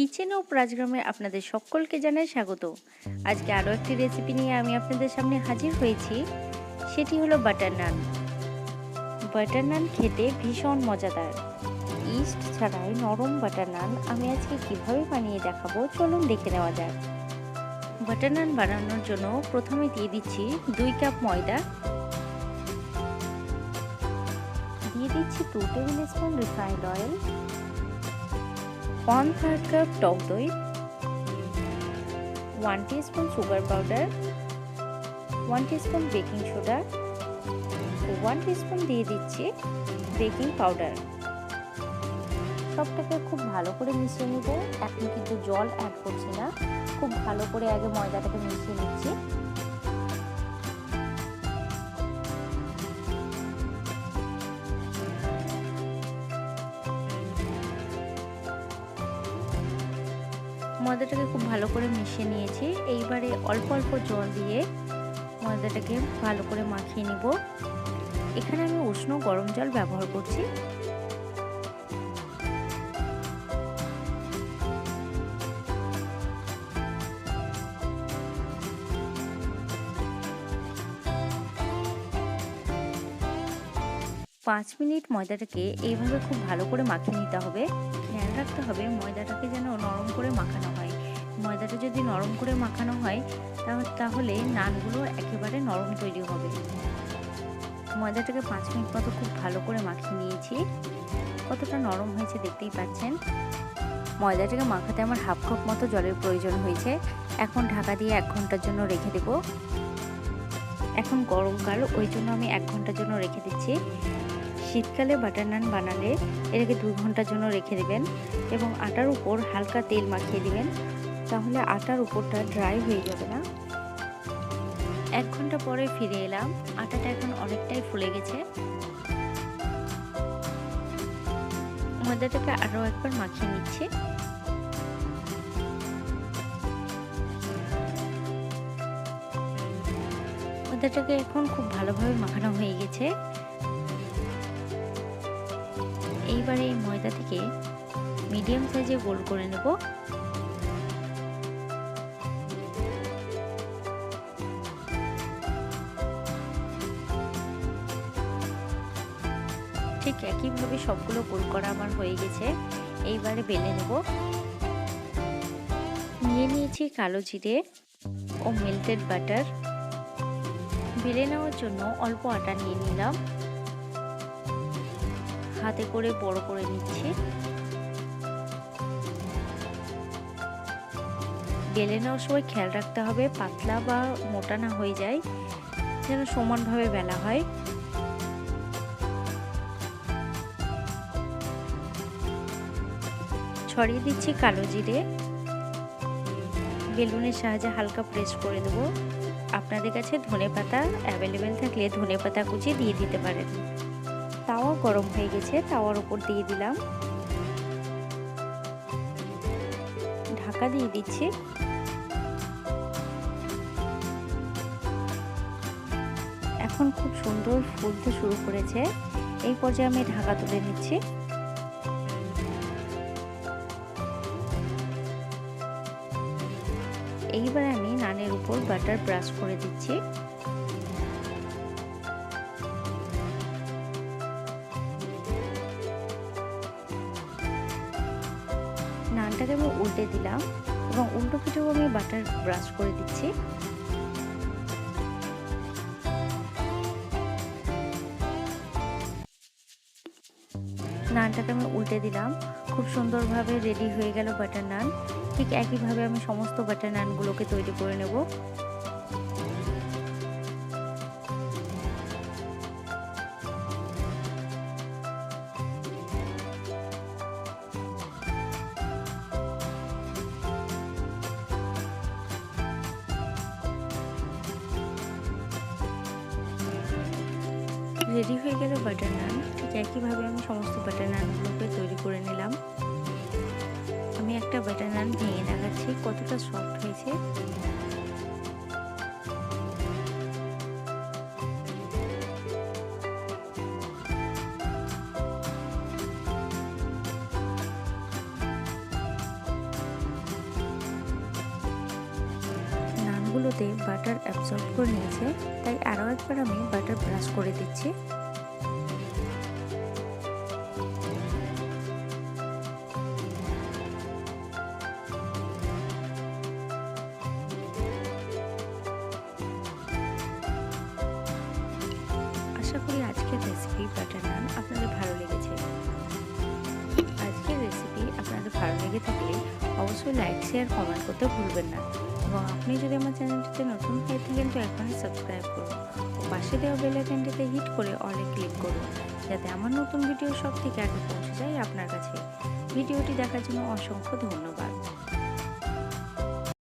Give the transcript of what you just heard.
Kitchen ও রাজগ্রামে আপনাদের সকলকে জানাই স্বাগত। আজকে আরও একটি রেসিপি নিয়ে আমি আপনাদের সামনে হাজির হয়েছি। সেটি হলো বাটার নান। বাটার নান খেতে ভীষণ মজাদার। ইস্ট ছাড়াই নরম বাটার নান আমি আজকে কিভাবে বানিয়ে দেখাবো, চলুন দেখে নেওয়া যাক। বাটার নান বানানোর জন্য প্রথমে দিয়ে দিচ্ছি 2 কাপ ময়দা, দিয়ে দিচ্ছি 2 tablespoon refined oil, 1/3 cup টক দই, 1 teaspoon sugar powder, 1 teaspoon baking soda, 1 teaspoon দিয়ে দিচ্ছি বেকিং পাউডার। সবটাকে খুব ভালো করে মিশিয়ে নিব। এখন কিন্তু জল অ্যাড করছি না, খুব ভালো করে আগে ময়দাটাকে মিশিয়ে নিচ্ছি। ময়দাটাকে খুব ভালো করে মিশিয়ে নিয়েছি। এইবারে অল্প অল্প জল দিয়ে ময়দাটাকে ভালো করে মাখিয়ে নিব। এখানে আমি উষ্ণ গরম জল ব্যবহার করছি। পাঁচ মিনিট ময়দাটাকে এইভাবে খুব ভালো করে মাখিয়ে নিতে হবে। খেয়াল রাখতে হবে ময়দাটাকে যেন নরম করে মাখানো হয়। ময়দাটা যদি নরম করে মাখানো হয় তাহলে নানগুলো একেবারে নরম তৈরি হবে। ময়দাটাকে 5 মিনিট মতো খুব ভালো করে মাখিয়ে নিয়েছি। কতটা নরম হয়েছে দেখতেই পাচ্ছেন। ময়দাটাকে মাখাতে আমার হাফ কাপ মতো জলের প্রয়োজন হয়েছে। এখন ঢাকা দিয়ে 1 ঘন্টার জন্য রেখে দেব। এখন গরমকাল, ওই জন্য আমি 1 ঘন্টার জন্য রেখে দিচ্ছি। শীতকালে বাটার নান বানালে এটাকে 2 ঘন্টার জন্য রেখে দেবেন এবং আটার উপর হালকা তেল মাখিয়ে দিবেন, তাহলে আটার উপরটা ড্রাই হয়ে যাবে না। 1 ঘন্টা পরে ফিরে এলাম। আটাটা এখন অনেকটাই ফুলে গেছে। ময়দাটাকে আরও একবার মাখিয়ে নিচ্ছি। ময়দাটাকে এখন খুব ভালোভাবে মাখানো হয়ে গেছে। এইবারে এই ময়দা থেকে মিডিয়াম সাইজে গোল করে নেব। ঠিক একইভাবে সবগুলো গোল করা আমার হয়ে গেছে। এইবারে বেলে নেব। নিয়ে নিয়েছি কালো জিরে ও মেল্টেড বাটার। বেলে নেওয়ার জন্য অল্প আটা নিয়ে নিলাম, হাতে করে বড় করে নিচ্ছি। বেলে নেওয়ার সময় খেয়াল রাখতে হবে পাতলা বা মোটা না হয়ে যায়, যেন সমানভাবে বেলা হয়। ছড়িয়ে দিচ্ছি কালো জিরে। বেলুনের সাহায্যে হালকা প্রেস করে দেব। আপনাদের কাছে ধনেপাতা অ্যাভেলেবেল থাকলে ধনেপাতা কুচি দিয়ে দিতে পারেন। তাওয়া গরম হয়ে গেছে, তাওয়ার উপর দিয়ে দিলাম। ঢাকা দিয়ে দিচ্ছি। এখন খুব সুন্দর ফুলতে শুরু করেছে। এই পর্যায়ে আমি ঢাকা তুলে নিচ্ছি। এইবার আমি নানের উপর বাটার ব্রাশ করে দিচ্ছি। নানটাকে আমি উল্টে দিলাম এবং উল্টো পিঠেও আমি বাটার ব্রাশ করে দিচ্ছি। নানটাকে আমি উল্টে দিলাম। খুব সুন্দরভাবে রেডি হয়ে গেল বাটার নান। ঠিক একইভাবে আমি সমস্ত বাটার নানগুলোকে তৈরি করে নেব। রেডি হয়ে গেল বাটার নান। ঠিক একইভাবে আমি সমস্ত বাটার নানগুলোকে তৈরি করে নিলাম। আমি একটা বাটার নান ভেঙে দেখাচ্ছি কতটা সফট হয়েছে। নানগুলোতে বাটার অ্যাবজর্ব করে নিয়েছে, তাই আরও একবার আমি বাটার ব্রাশ করে দিচ্ছি। আশা করি আজকের রেসিপি বাটার নান আপনাদের ভালো লেগেছে। আজকের রেসিপি আপনাদের ভালো লেগে থাকলে অবশ্যই লাইক, শেয়ার, কমেন্ট করতে ভুলবেন না। এবং আপনি যদি আমার চ্যানেলটিতে নতুন হয়ে থাকেন তো এখনই সাবস্ক্রাইব করুন ও পাশে দেওয়া বেল আইকনটিতে হিট করে অলে ক্লিক করুন, যাতে আমার নতুন ভিডিও সব থেকে আগে পৌঁছে যায় আপনার কাছে। ভিডিওটি দেখার জন্য অসংখ্য ধন্যবাদ।